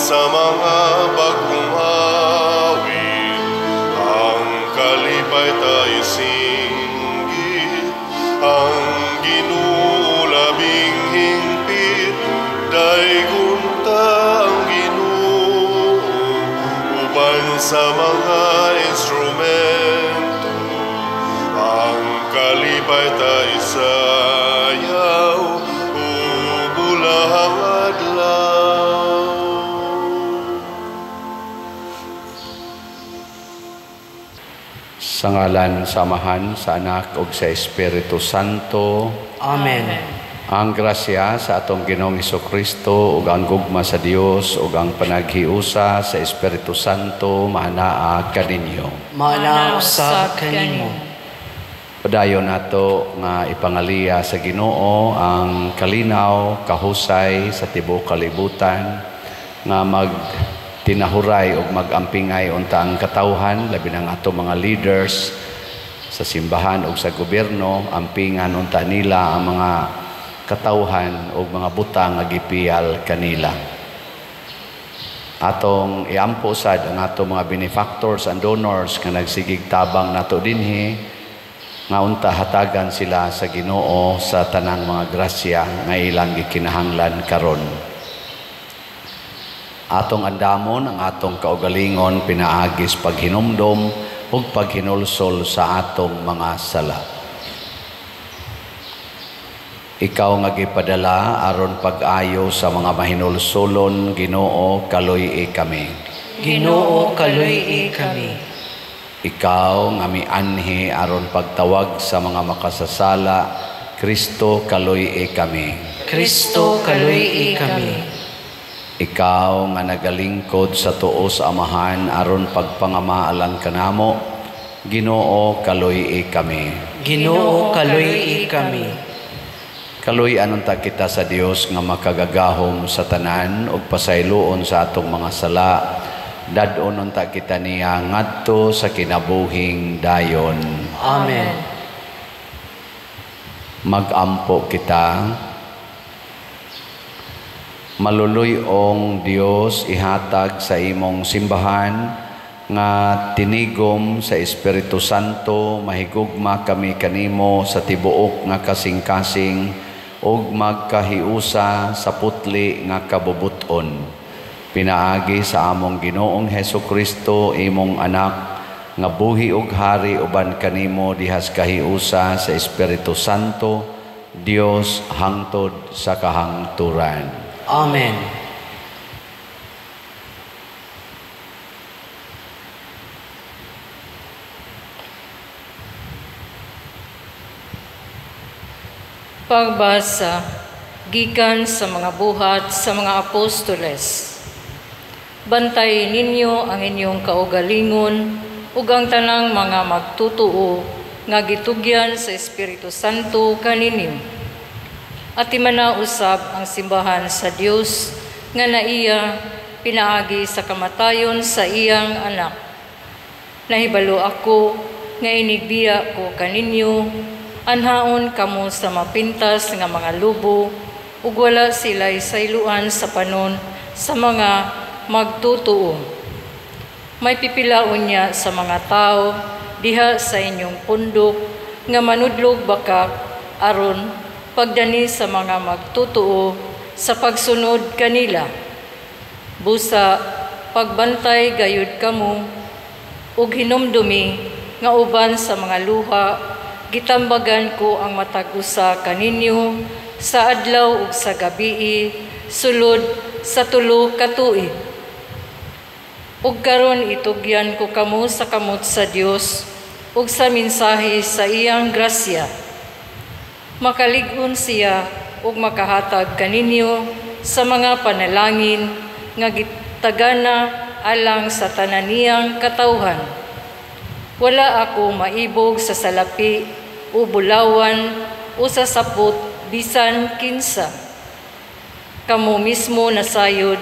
sa mga bagong awit, ang kalipay tayo singgit, ang ginulabing hingpit, daygunta ang Ginoo, uban sa mga instrumento, ang kalipay tayo sayaw, ubulahang adlaw. Sa ngalan samahan sa Anak ug sa Espiritu Santo. Amen. Ang grasya sa atong Ginoong Hesukristo ug ang gugma sa Dios ug ang panaghiusa sa Espiritu Santo maanaa kaninyo. Maanaa sa kanimo. Padayon nato nga ipangaliya sa Ginoo ang kalinaw, kahusay sa tibuok kalibutan nga tinahuray o magampingay unta ang katawhan, labi ng ato mga leaders sa simbahan o sa gobyerno, ampingan unta nila ang mga katawhan o mga butang nga gipiyal kanila. Atong iampo sad ang ato mga benefactors and donors nga nagsigig tabang nato dinhi nga unta hatagan sila sa Ginoo sa tanang mga grasya nga ilang gikinahanglan karon. Atong andamon ang atong kaugalingon pinaagis paghinumdom ug paghinulsol sa atong mga sala. Ikaw nga gipadala aron pag-ayo sa mga mahinulsolon, Ginoo, kaluy-i kami. Ginoo, kaluy-i kami. Ikaw nga mianhi aron pagtawag sa mga makasasala, Kristo, kaluy-i kami. Kristo, kaluy-i kami. Ikaw nga nagalingkod sa tuo sa Amahan aron pagpangamaalan kanamo, Ginoo, kaluy-i kami. Ginoo, kaluy-i kami. Kaluy-an unta kita sa Dios nga makagagahom sa tanan ug pasayloon sa atong mga sala. Dadon unta kita niya ngadto sa kinabuhing dayon. Amen. Magampo kita. Maluluyong Dios ihatag sa imong simbahan nga tinigom sa Espiritu Santo, mahigugma kami kanimo sa tibuok nga kasing-kasing ug magkahiusa sa putli nga kabubuton. Pinaagi sa among Ginoong Hesukristo, imong anak, nga buhi ug hari uban kanimo dihas kahiusa sa Espiritu Santo, Dios hangtod sa kahangturan. Amen. Pagbasa gikan sa mga buhat sa mga apostoles. Bantayin ninyo ang inyong kaugalingon ug ang tanang mga magtutuo nga gitugyan sa Espiritu Santo kaninyo. At imanausab ang simbahan sa Dios nga naiya pinaagi sa kamatayon sa iyang anak. Nahibalo ako nga inigbiya ko kaninyo, anhaon kamo sa mapintas nga mga lubo, ug wala sila'y sayluan sa panon sa mga magtutuo. May pipilaon niya sa mga tao diha sa inyong pundok nga manudlog bakak aron pagdani sa mga magtutuo sa pagsunod kanila. Busa, pagbantay gayud kamo, ug hinumdumi nga uban sa mga luha, gitambagan ko ang matag-usa kaninyo sa adlaw ug sa gabii, sulod sa 3 ka tuig. Ug karon itugyan ko kamo sa kamot sa Dios ug sa mensahe sa iyang grasya. Makalig-on siya ug makahatag kaninyo sa mga panalangin nga gitagana alang sa tananiyang katawhan. Wala ako maibog sa salapi o bulawan o sa sapot bisan kinsa. Kamo mismo nasayod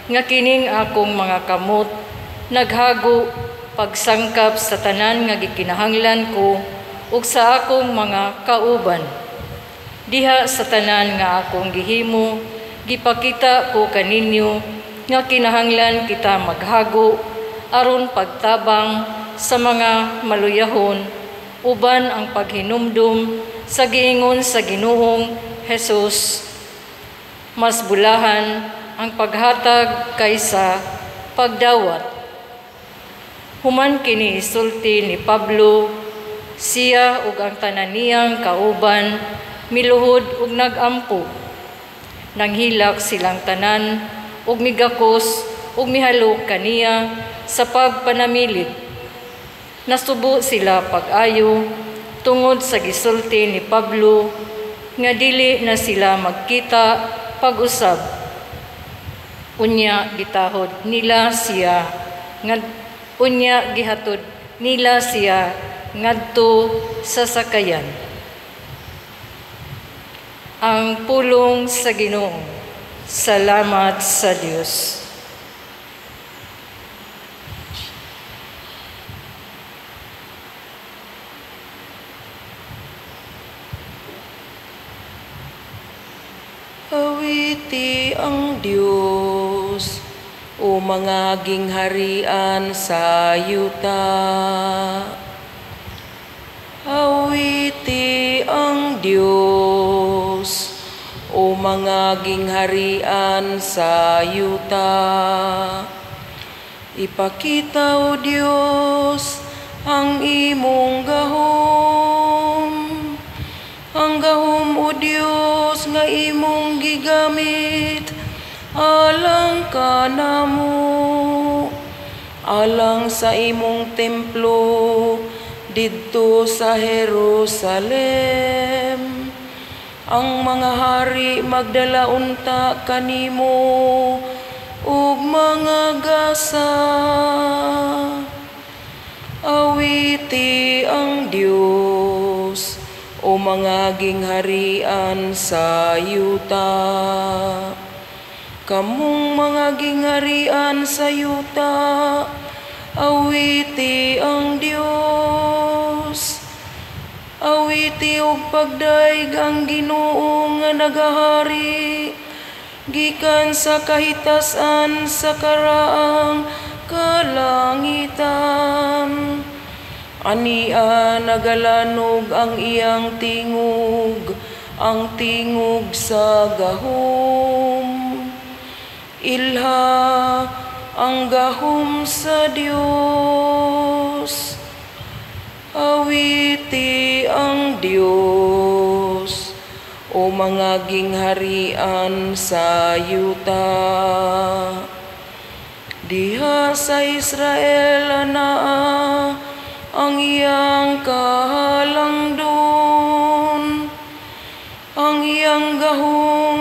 nga kining akong mga kamot naghago pagsangkap sa tanan nga gikinahanglan ko ug sa akong mga kauban. Diha sa tanan nga akong gihimo, gipakita ko kaninyo nga kinahanglan kita maghago aron pagtabang sa mga maluyahon uban ang paghinumdum sa giingon sa Ginoong Hesus. Mas bulahan ang paghatag kaysa pagdawat. Human kini isulti ni Pablo, siya ug ang tanan niyang kauban miluhod ug nagampo. Nanghilak silang tanan ug migakos ug mihalok kaniya sa pagpanamilit. Nasubo sila pag-ayo tungod sa gisulti ni Pablo nga dili na sila magkita pag-usab. Unya gihatod nila siya ngadto sa sakayan. Ang pulong sa Ginoo. Salamat sa Dios. Awiti ang Diyos, o mga gingharian sa yuta. Awiti ang Diyos, o mga gingharian sa yuta. Ipakita, O Diyos, ang imong gahom. Ang gahom, O Diyos, nga imong gigamit, alang ka namo, alang sa imong templo, didto sa Jerusalem. Ang mga hari magdala unta kanimo, ug mga gasa. Awiti ang Diyos, o mga gingharian sa yuta. Kamong mga gingharian sa yuta, awiti ang Diyos. Awiti og pagdaig ang Ginoo nga nagahari, gikan sa kahitasan sa karaang kalangitan. Ania nagalanog ang iyang tingog, ang tingog sa gahom. Ilha ang gahom sa Dios. Awiti ang Dios, o mga gingharian sa yuta. Diha sa Israel anaa ang iyang kahalangdon, ang iyang gahom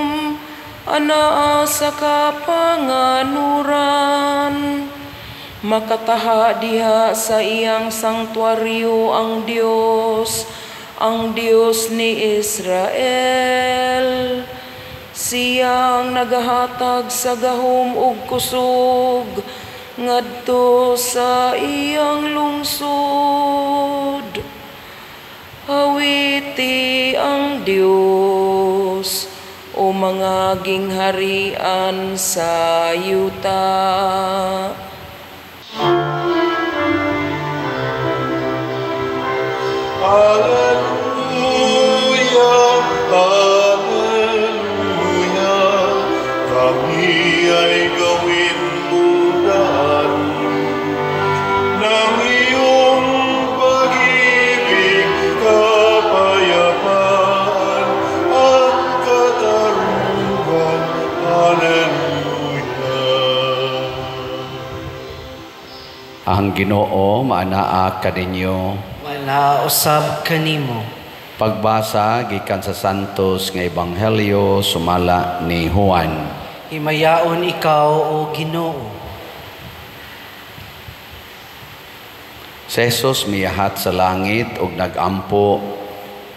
anaa sa kapanganuran. Makataha diha sa iyang sanktuaryo ang Dios ni Israel. Siyang nagahatag sa gahom ug kusog ngadto sa iyang lungsod. Awiti ang Dios, o mga gingharian sa yuta. Hallelujah, hallelujah, kami ay gawin mo daan ng iyong pag-ibig, kapayapaan at katarungan. Hallelujah. Ang Ginoo maanaa kaninyo. Wala usab kanimo. Pagbasa gikan sa Santos nga Ebanghelyo sumala ni Juan. Himayaon ikaw, O Ginoo. Si Jesus miyahat sa langit ug nagampo,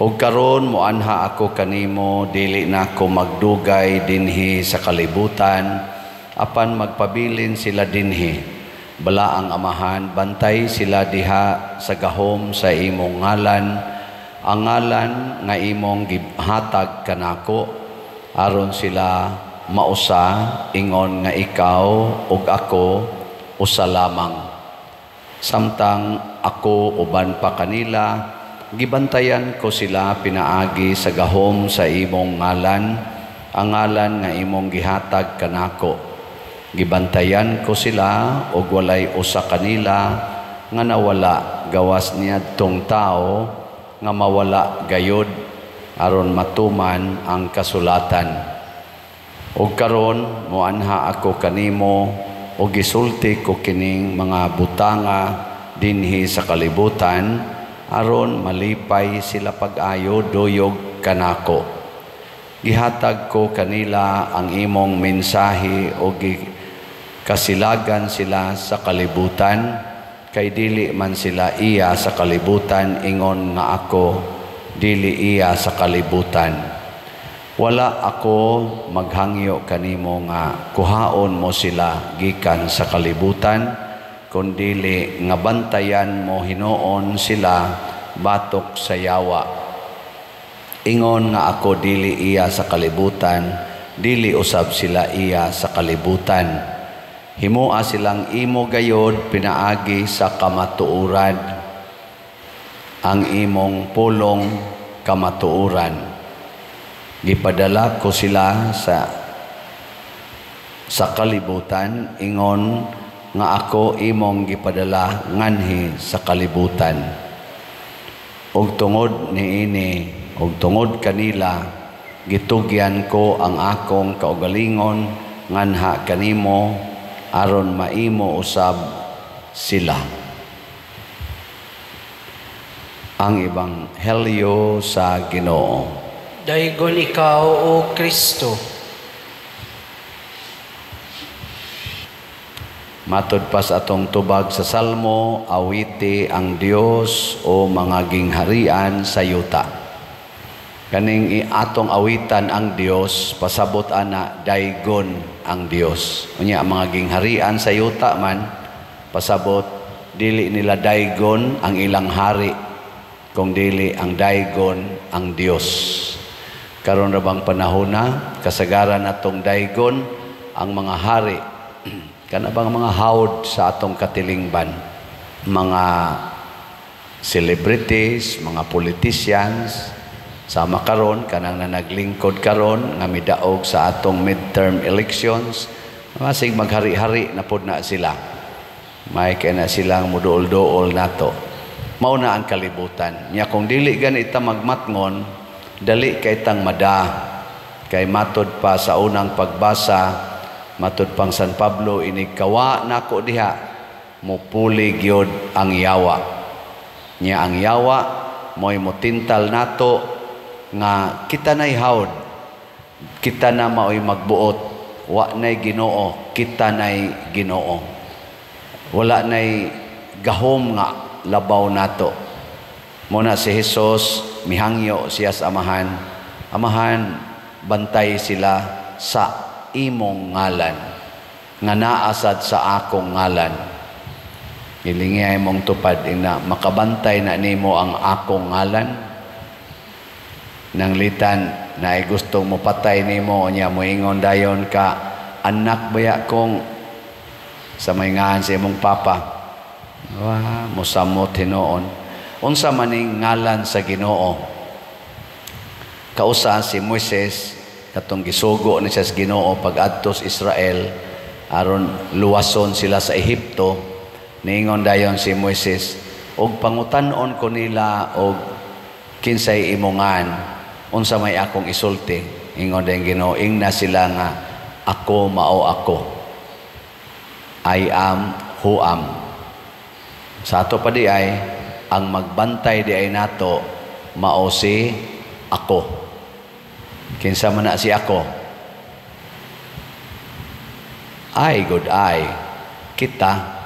ug karon moanha ako kanimo dili na ako magdugay dinhi sa kalibutan apan magpabilin sila dinhi. Bala ang amahan, bantay sila diha sa gahom sa imong ngalan, ang ngalan nga imong gihatag kanako, aron sila mausa ingon nga ikaw ug ako usa lamang. Samtang ako uban pa kanila, gibantayan ko sila pinaagi sa gahom sa imong ngalan, ang ngalan nga imong gihatag kanako. Gibantayan ko sila ug walay usa kanila nga nawala gawas niadtong tao nga mawala gayud aron matuman ang kasulatan. Ug karon moanha ako kanimo ug gisulti ko kining mga butanga dinhi sa kalibutan aron malipay sila pag-ayo duyog kanako. Gihatag ko kanila ang imong mensahe ug kasilagan sila sa kalibutan, kay dili man sila iya sa kalibutan, ingon nga ako dili iya sa kalibutan. Wala ako maghangyo kanimo nga kuhaon mo sila gikan sa kalibutan, kundili nga bantayan mo hinuon sila batok sa yawa. Ingon nga ako dili iya sa kalibutan, dili usab sila iya sa kalibutan. Himoa silang imo gayod pinaagi sa kamatuoran, ang imong pulong kamatuoran. Gipadala ko sila sa kalibutan, ingon nga ako imong gipadala nganhi sa kalibutan. Ug tungod niini, ug tungod kanila, gitugyan ko ang akong kaugalingon nganha kanimo aron maimo usab sila. Ang Ebanghelyo sa Ginoo. Daygon ikaw, O Kristo. Matod pa sa atong tubag sa Salmo, awiti ang Dios o mga gingharian sa yuta. Kaning atong awitan ang Dios, pasabot ana daygon ang Dios. Unya ang mga gingharian sa yuta man, pasabot dili nila daygon ang ilang hari, kung dili ang daygon ang Dios. Karon ra bang panahon na kasagaran atong daygon ang mga hari, kana bang mga hawd sa atong katilingban, mga celebrities, mga politicians, sama karon kanang naglingkod karon nga midaog sa atong midterm elections, masig maghari-hari na pod na sila. May kay na silang muduol-duol nato. Mao na ang kalibutan. Nya kung dili ganita magmatngon, dali kay tang mada. Kay matod pa sa unang pagbasa, matod pang San Pablo, inikawa nako diha, mupuli gyud ang yawa. Nya ang yawa mo'y mutintal nato nga kita na'y hawd, kita na mao'y magbuot, wa na'y Ginoo, kita na'y Ginoo. Wala na'y gahom nga labaw nato. Muna si Jesus, mihangyo siya sa amahan. Amahan, bantay sila sa imong ngalan, nga naasad sa akong ngalan. Ilingay mong tupad ina, makabantay na nimo ang akong ngalan. Nang litan na ay gustong mo patay nimo, niya mo ingon dayon ka, anak baya kong sa may ngahan sa imong papa. Musamot hinoon. Unsa maning ngalan sa Ginoo? Kausa si Moises katong gisugo ni sa Ginoo pag-adto sa Israel aron luwason sila sa Ehipto. Niingon dayon si Moises, og pangutan-on ko nila og kinsay imongan, unsa may akong isulti. Ingon dayon Ginoo, ingna sila nga ako mao ako. I am who am. Sa ato pa di ay ang magbantay di ay nato mao si ako. Kinsa man na si ako? Ay, good ay. Kita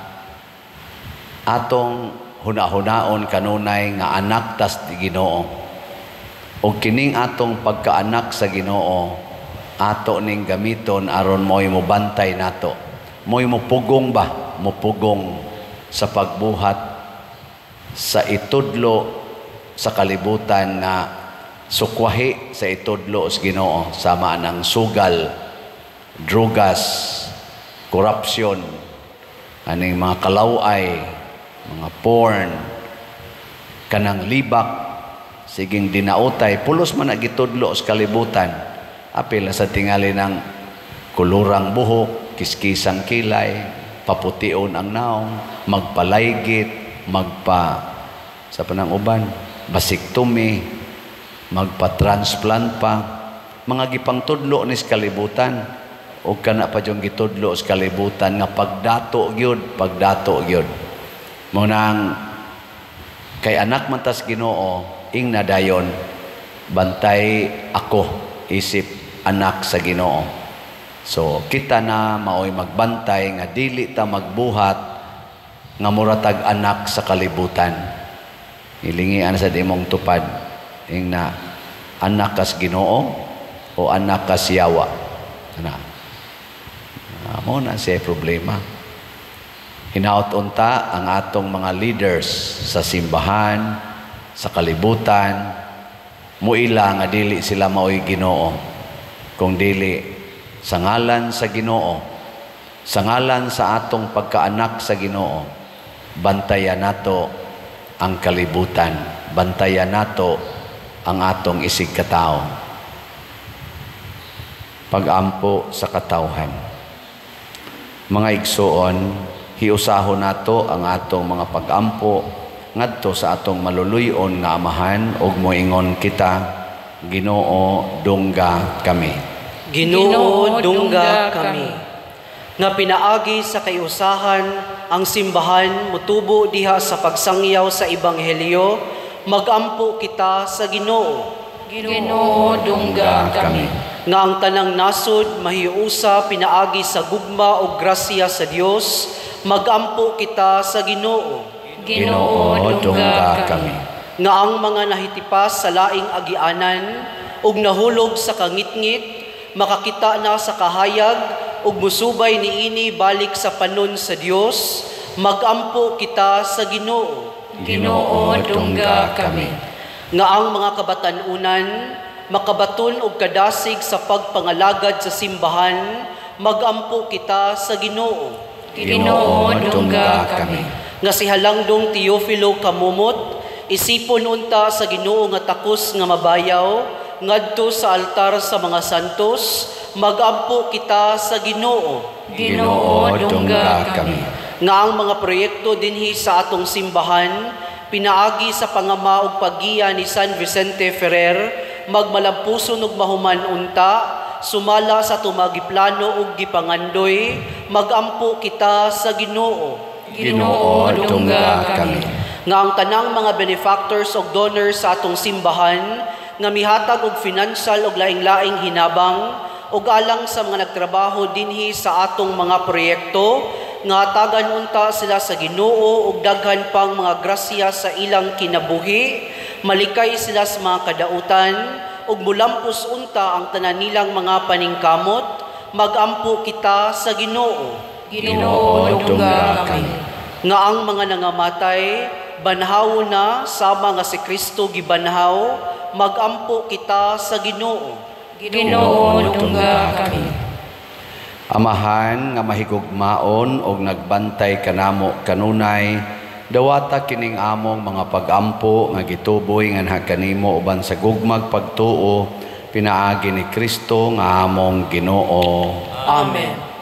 atong huna-hunaon kanunay nga anak tas di Ginoo. O kining atong pagkaanak sa Ginoo, ato ning gamiton aron mo'y mobantay nato. Mo'y mupugong ba? Mupugong sa pagbuhat sa itudlo sa kalibutan nga sukwahi sa itudlo sa Ginoo, sama ng sugal drugas, corruption, aning mga kalaway, mga porn, kanang libak, siging dinautay, pulos man nagitudlo sa kalibutan, apil sa tingali ng kulurang buhok, kiskisang kilay, papution ang naong, magpalaygit, sa panang uban, basiktomi, magpa-transplant pa, mga gipang tudlo ni sa kalibutan, o kana pa yung gitudlo sa kalibutan nga pagdato gyud. Munang kay anak man tas Ginoo, ing nadayon, bantay ako, isip anak sa Ginoo. So kita na maoy magbantay nga dili ta magbuhat nga muratag anak sa kalibutan. Ilingian sa dimong tupad ing na anak kas Ginoo o anak kas yawa. Mo na siya problema. Hinaut-unta ang atong mga leaders sa simbahan, sa kalibutan, muila nga dili sila maoy Ginoo. Kung dili sa ngalan sa Ginoo, sa ngalan sa atong pagkaanak sa Ginoo, bantayan nato ang kalibutan, bantayan nato ang atong isig katao. Pag-ampo sa katawhan. Mga igsoon, hiusahon nato ang atong mga pag-ampo ngadto sa atong maluluyon nga amahan ug moingon kita, Ginoo dungga kami. Ginoo dungga kami. Nga pinaagi sa kayusahan ang simbahan mutubo diha sa pagsangyaw sa ebanghelyo, magampo kita sa Ginoo. Ginoo dungga kami. Nga ang tanang nasod mahiusa pinaagi sa gugma o grasya sa Dios, magampo kita sa Ginoo. Ginoo dungga kami. Nga ang mga nahitipas sa laing agianan ug nahulog sa kangitngit, makakita na sa kahayag ug musubay niini balik sa panon sa Dios, magampo kita sa Ginoo. Ginoo dungga kami. Nga ang mga kabatanunan makabaton og kadasig sa pagpangalagad sa simbahan, magampo kita sa Ginoo. Ginoo dungga kami. Nga si Halangdong Teofilo Kamumot, isipon unta sa Ginoo nga takos nga mabayaw, ngadto sa altar sa mga santos, magampo kita sa Ginoo. Ginoo dungga kami. Nga ang mga proyekto dinhi sa atong simbahan, pinaagi sa pangama ug paggiya ni San Vicente Ferrer, magmalampuson ug mahuman unta, sumala sa tumagiplano ug gipangandoy, magampo kita sa Ginoo. Ginoo dungga kami. Nga ang tanang mga benefactors ug donors sa atong simbahan, nga mihatag og financial ug laing-laing hinabang, ug alang sa mga nagtrabaho dinhi sa atong mga proyekto, nga tagan unta sila sa Ginoo ug daghan pang mga grasya sa ilang kinabuhi, malikay sila sa mga kadautan ug mulampos unta ang tanan nilang mga paningkamot, magampo kita sa Ginoo. Ginoo dungga kami. Nga ang mga nangamatay banhaw na sama nga si Kristo gibanhaw, magampo kita sa Ginoo. Ginoo dungga kami. Amahan nga mahigugmaon og nagbantay kanamo kanunay, dawata kining among mga pag-ampo nga gituboy nga kanimo uban sa gugmag pagtuo, pinaagi ni Kristo nga among Ginoo. Amen.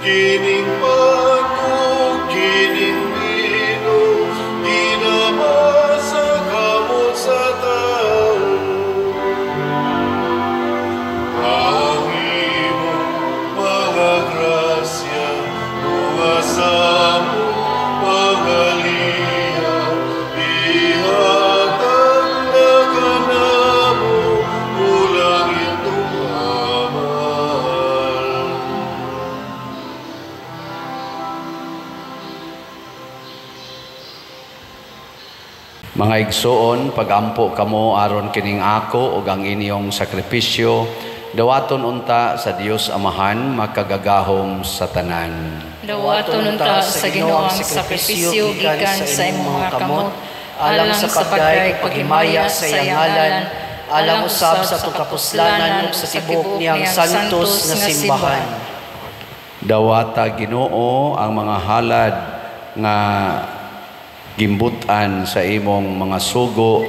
Kining pagod, kining bino, dinamasa kamot sa tao. Ang imong mga grasya, mga samo, mga Mga igsoon, pagampo kamo aron kining ako ug ang inyong sakripisyo, dawaton unta sa Dios Amahan makagagahom sa tanan. Dawaton unta sa Ginoo ang sakripisyo gikan sa imong mga kamot, alang sa pagday paghimaya sa iyang ngalan, alang usab sa pagkapuslanan ug sa tibuok niyang santos nga simbahan. Dawata Ginoo ang mga halad nga gimbutan sa imong mga sugo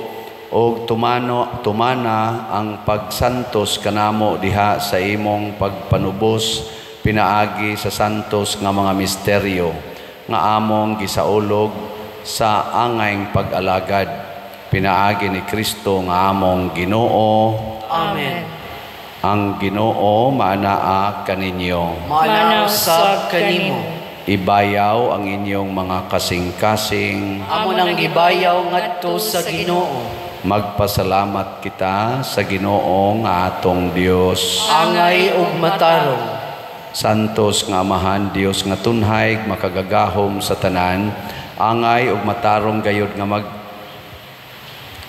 o tumana ang pagsantos kanamo diha sa imong pagpanubos pinaagi sa santos nga mga misteryo nga among gisaulog sa angayng pag-alagad pinaagi ni Kristo nga among Ginoo. Amen. Ang Ginoo maanaa kaninyo. Maanaw sab kanimo. Ibayaw ang inyong mga kasing-kasing. Amo nang gibayaw ngadto sa Ginoo. Magpasalamat kita sa Ginoo nga atong Dios. Angay ug matarong. Santos nga Amahan Dios nga tunhay makagagahom sa tanan, angay ug matarong gayud nga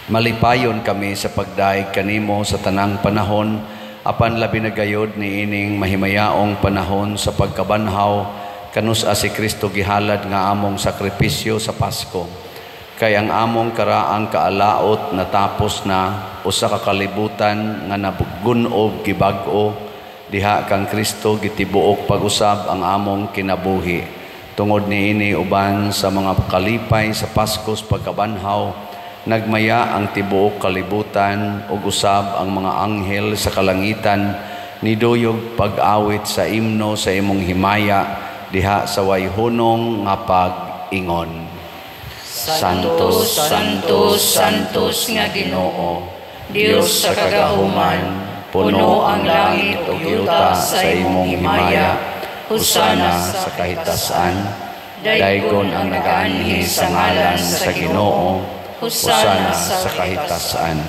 malipayon kami sa pagdaig kanimo sa tanang panahon, apan labi na gayud ni ining mahimayaong panahon sa pagkabanhaw kanus-a si Kristo gihalad nga among sakripisyo sa Pasko. Kay ang among karaang kaalaot natapos na usa ka kalibutan nga nagunob gibag-o diha kang Kristo gitibuok pag-usab ang among kinabuhi. Tungod niini uban sa mga kalipay sa Paskos pagkabanhaw, nagmaya ang tibuok kalibutan ug usab ang mga anghel sa kalangitan niduyog pag-awit sa imno sa imong himaya diha sa wayhunong nga pag-ingon. Santos, Santos, Santos nga Ginoo, Dios sa kagahuman, puno ang langit ug yuta sa imong himaya. Husana sa kahitasan, daygon ang nagaanhi sa ngalan sa Ginoo. Husana sa kahitasan.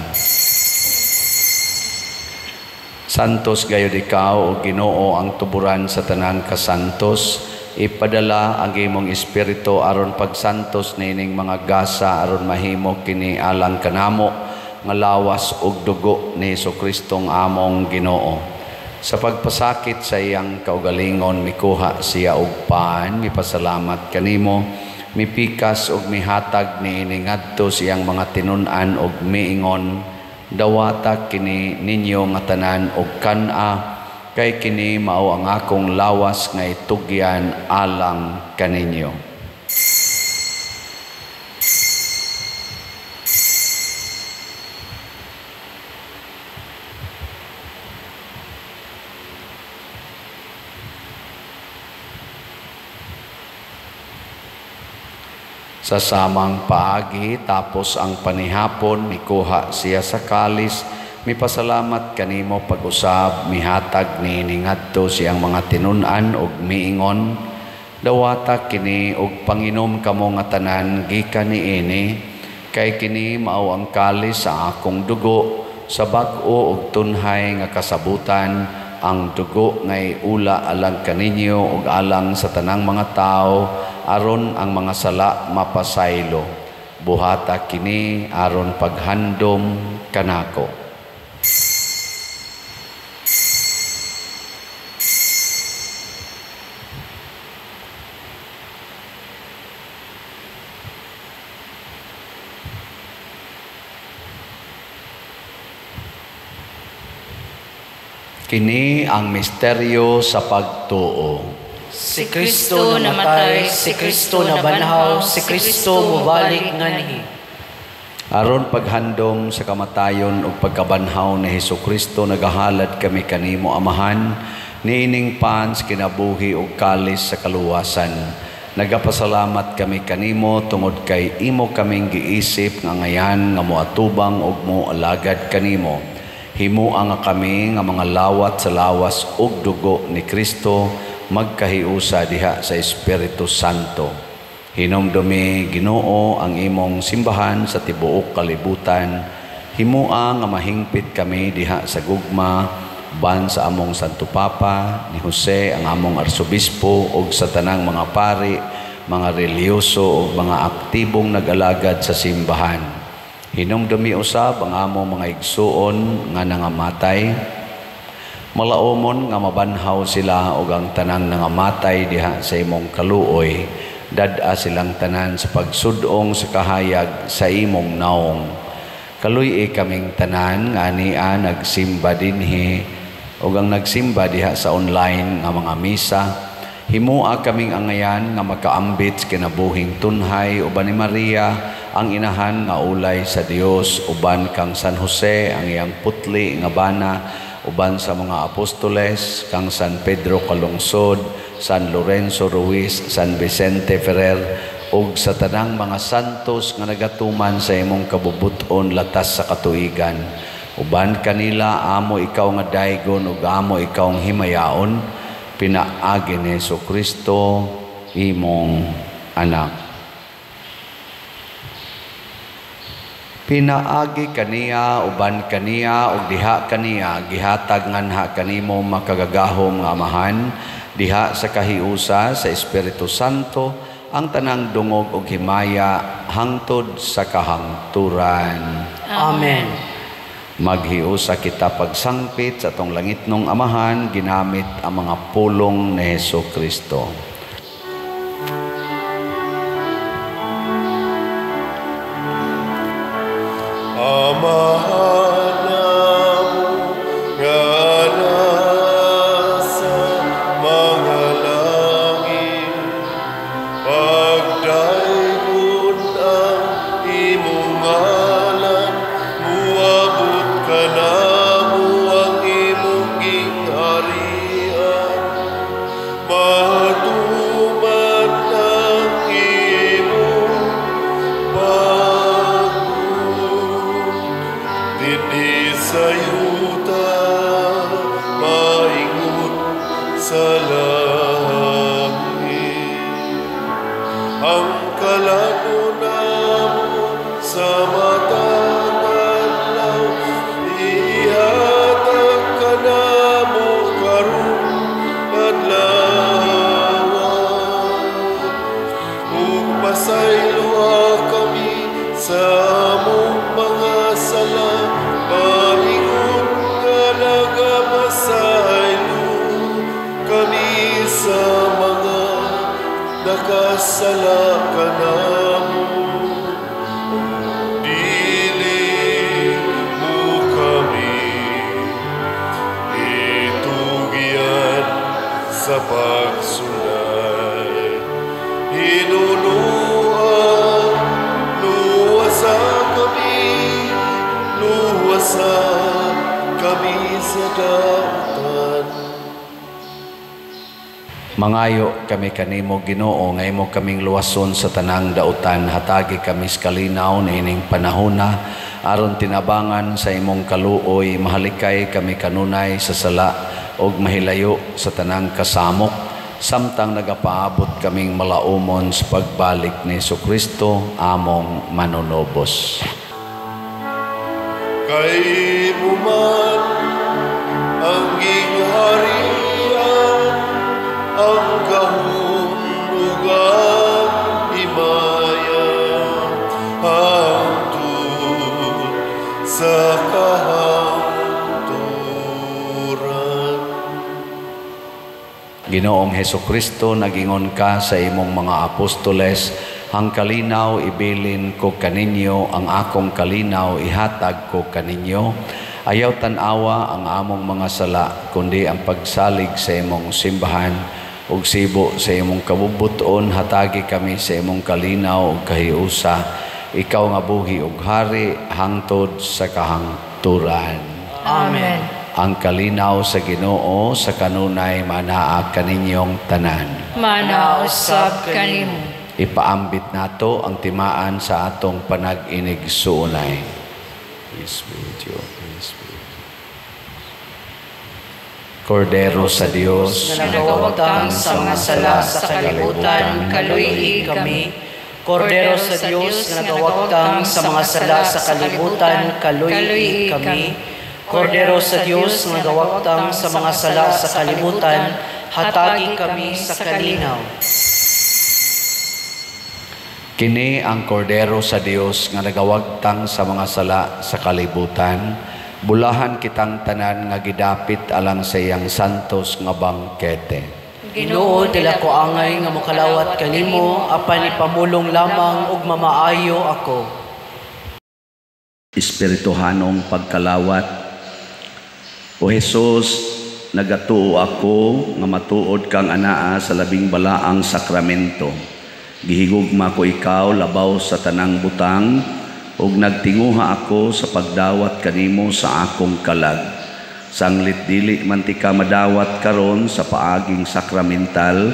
Santos gayud ikaw o Ginoo ang tuburan sa tanan ka santos. Ipadala ang imong espiritu aron pagsantos nining mga gasa aron mahimo kini alang kanamo nga lawas ug dugo ni Jesucristong among Ginoo. Sa pagpasakit sa iyang kaugalingon mikuha siya og paan, mipasalamat kanimo, mipikas ug mihatag niini ngadto siyang mga tinun-an ug miingon, dawata kini ninyo nga tanan og kan-a, kay kini mao ang akong lawas nga itugyan alang kaninyo. Sa samang paagi tapos ang panihapon mikuha siya sa kalis, mipasalamat kanimo pag-usab, mihatag niini ngadto siyang mga tinun-an ug miingon, dawata kini ug panginom kamo nga tanan gikan niini, kay kini mao ang kalis sa akong dugo sa bag-o ug tunhay nga kasabutan, ang dugo ngay ula alang kaninyo ug alang sa tanang mga tao aron ang mga sala mapasaylo. Buhata kini aron paghandom kanako. Kini ang misteryo sa pagtuo. Si Kristo namatay, si Kristo nabanhaw, si Kristo mubalik nganhi. Aron paghandom sa kamatayon ug pagkabanhaw ni Hesukristo nagahalad kami kanimo Amahan, niining pans kinabuhi ug kalis sa kaluwasan. Nagapasalamat kami kanimo tungod kay imo kaming giisip nga ngayan nga moatubang ug moalagad kanimo. Himuang nga kami nga mga lawat sa lawas ug dugo ni Kristo magkahiusa diha sa Espiritu Santo. Hinumdumi Ginoo ang imong simbahan sa tibuok kalibutan. Himuang nga mahingpit kami diha sa gugma ban sa among Santo Papa ni Jose ang among arsobispo ug sa tanang mga pari, mga reliyoso ug mga aktibong nag-alagad sa simbahan. Hinumdumi usab ang amo mga igsuon nga nangamatay. Malaumon nga mabanhaw sila og ang tanang nangamatay diha sa imong kaluoy. Dad-a silang tanan sa pagsudong sa kahayag sa imong naong. Kaluy kaming tanan nga ania nagsimba dinhi ug ang nagsimba diha sa online nga mga misa. Himua kaming angayan nga makaambit sa kinabuhing tunhay uban ni Maria ang inahan nga ulay sa Dios, uban kang San Jose ang iyang putli nga bana, uban sa mga apostoles kang San Pedro Calungsod, San Lorenzo Ruiz, San Vicente Ferrer ug sa tanang mga santos nga nagatuman sa imong kabubuton latas sa katuigan. Uban kanila amo ikaw nga daygon ug amo ikaw nga himayaon, pinaagi ni Jesucristo imong anak. Pinaagi kaniya uban kaniya ug diha kaniya gihatag nganha kanimo makagagahom nga amahan diha sa kahiusa sa Espiritu Santo ang tanang dungog ug himaya hangtod sa kahangturan. Amen. Maghiusa kita pagsangpit sa atong langitnong amahan ginamit ang mga pulong ni Jesucristo. Amahan namo nga nasa mga langit, pagdaygon ang imong ngalan, muabot ka namo ang imong gingharian, matuman ang imong dinhi sa yuta, maingon sa langit. Ang kalano namo sa matang adlaw, ihatag ka namo karon adlawan. Ug pasayloa kami sa among mga sala, paingon nga nagapasaylo kami sa mga nakasala kanamo. Dili mo kami itugyan sa pagsulay, hinunuan luwasa kami sa dautan. Mangayo kami kanimo Ginoo nga imo kaming luwason sa tanang dautan, hatagi kami sa kalinaw na ining panahona aron tinabangan sa imong kaluoy, mahalikay kami kanunay sa sala og mahilayo sa tanang kasamok, samtang nagapaabot kaming malaumon sa pagbalik ni Jesucristo among manunobos. Kay mo man ang gingharian, ang kahulugan, himaya, hangtod sa kahangturan. Ginoong Hesukristo, nagingon ka sa imong mga apostoles, ang kalinaw ibilin ko kaninyo, ang akong kalinaw ihatag ko kaninyo. Ayaw tanawa ang among mga sala, kundi ang pagsalig sa imong simbahan, ug sibo sa imong kabubuton, hatagi kami sa imong kalinaw ug kahiusa. Ikaw nga buhi ug hari, hangtod sa kahangturan. Amen. Ang kalinaw sa Ginoo sa kanunay manaa kaninyong tanan. Manausab kanimo. Ipaambit nato ang timaan sa atong panag-inigsuunay. Peace be with you. Peace be with you. Kordero sa Dios, Na nagawagtang sa mga sala sa kalibutan, kaluyi kami. Kordero sa Diyos na nagawagtang sa mga sala sa kalibutan, kaluyi kami. Kordero sa Diyos na nagawagtang sa mga sala sa kalibutan, hatagi kami sa kalinaw. Kini ang kordero sa Dios nga nagawagtang sa mga sala sa kalibutan. Bulahan kitang tanan nga gidapit alang sa iyang santos nga bangkete. Ginoo, dila ko angay nga mokalawat kanimo, apan ipamulong lamang ug mamaayo ako. Espirituhanong pagkalawat. O Jesus, nagatuo ako nga matuod kang anaa sa labing balaang sakramento. Gihigugma ko ikaw labaw sa tanang butang ug nagtinguha ako sa pagdawat kanimo sa akong kalag. Sanglit dili man ti ka madawat karon sa paaging sakramental,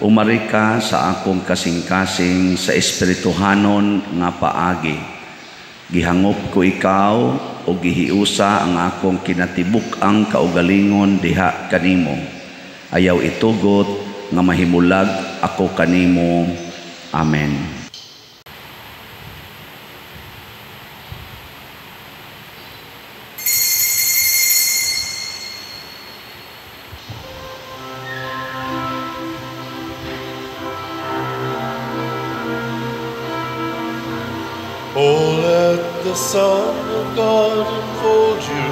umari ka sa akong kasing-kasing sa espirituhanon nga paagi. Gihangop ko ikaw o gihiusa ang akong kinatibuk ang kaugalingon diha kanimo. Ayaw itugot nga mahimulag ako kanimo. Amen. Oh, let the Son of God enfold you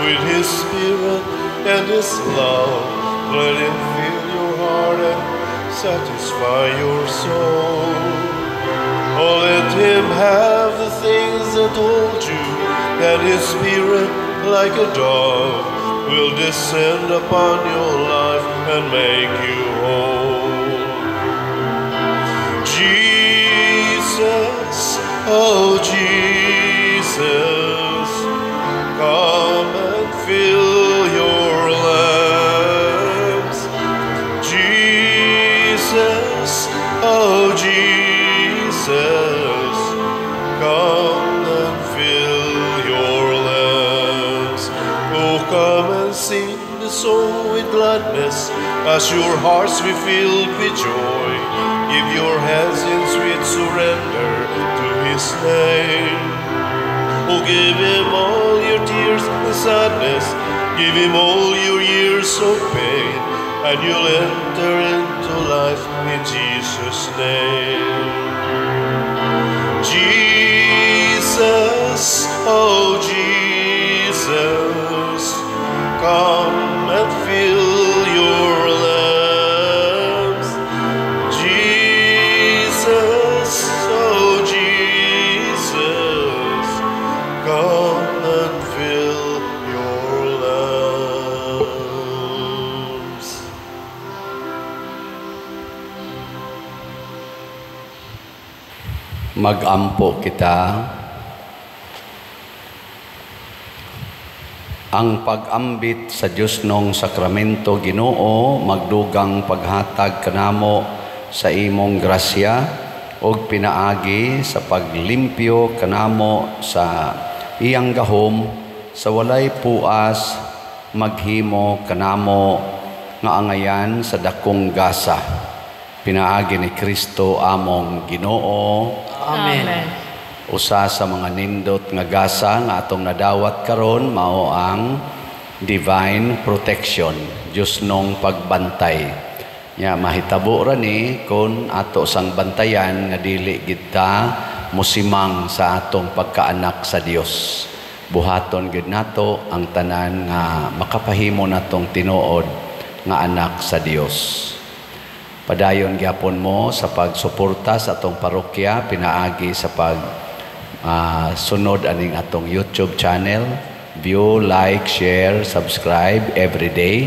with His Spirit and His love. Let Him fill your heart and satisfy your soul. Oh, let Him have the things that hold you, and His Spirit, like a dove, will descend upon your life and make you whole. Jesus, oh Jesus, come and fill your lamps. Jesus, oh Jesus, come and fill your lamps. Oh, come and sing the song with gladness as your hearts be filled with joy. Give your hands in sweet surrender to His name. Oh, give Him all your tears and sadness. Give Him all your years of pain, and you'll enter into life in Jesus' name. Jesus, oh Jesus, come and fill your lamps. Jesus, oh Jesus, come and fill your lamps. Mag-ampo kita. Ang pag-ambit sa Diyos nung sakramento Ginoo, magdugang paghatag kanamo sa imong grasya o pinaagi sa paglimpyo kanamo sa iyang gahom sa walay puas maghimo kanamo nga angayan sa dakong gasa. Pinaagi ni Kristo among Ginoo. Amen. Usa sa mga nindot nga gasa nga atong nadawat karon mao ang divine protection, Diyos nung pagbantay. Ya mahitabo ra ni kun ato sang bantayan nga dili kita musimang sa atong pagkaanak sa Dios. Buhaton gid nato ang tanan nga makapahimo natong tinuod nga anak sa Dios. Padayon gyapon mo sa pagsuporta sa atong parokya pinaagi sa sunod aning atong YouTube channel, view, like, share, subscribe every day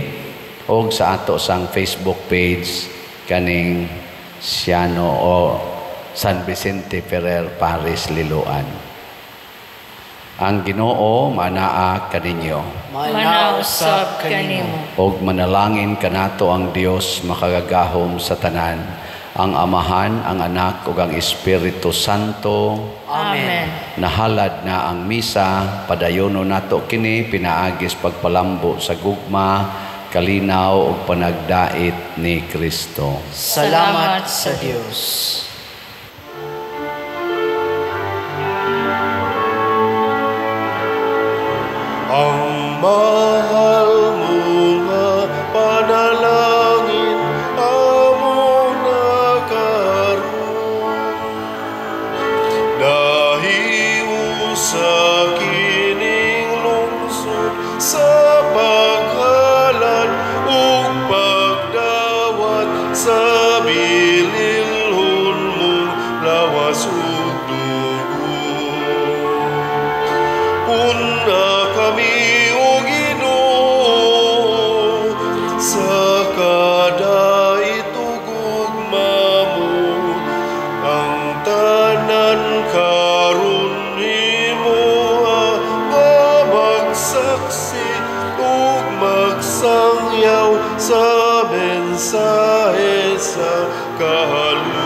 o sa ato sang Facebook page kaning Siano o San Vicente Ferrer Paris Liloan. Ang Ginoo manaa kaninyo. Manausab kanimo. Og manalangin kanato ang Dios makagagahom sa tanan, ang Amahan, ang Anak ug ang Espiritu Santo. Amen. Nahalad na ang misa, padayono nato kini pinaagis pagpalambo sa gugma, kalinaw ug panagdait ni Kristo. Salamat sa Dios. Ang mahal mo nga panalangin amo na karon. Una kami o Ginoo sa kada itugugma mo, ang tanan karon himuha nga magsaksi ug magsangyaw sa mensahe sa kahaluwasan.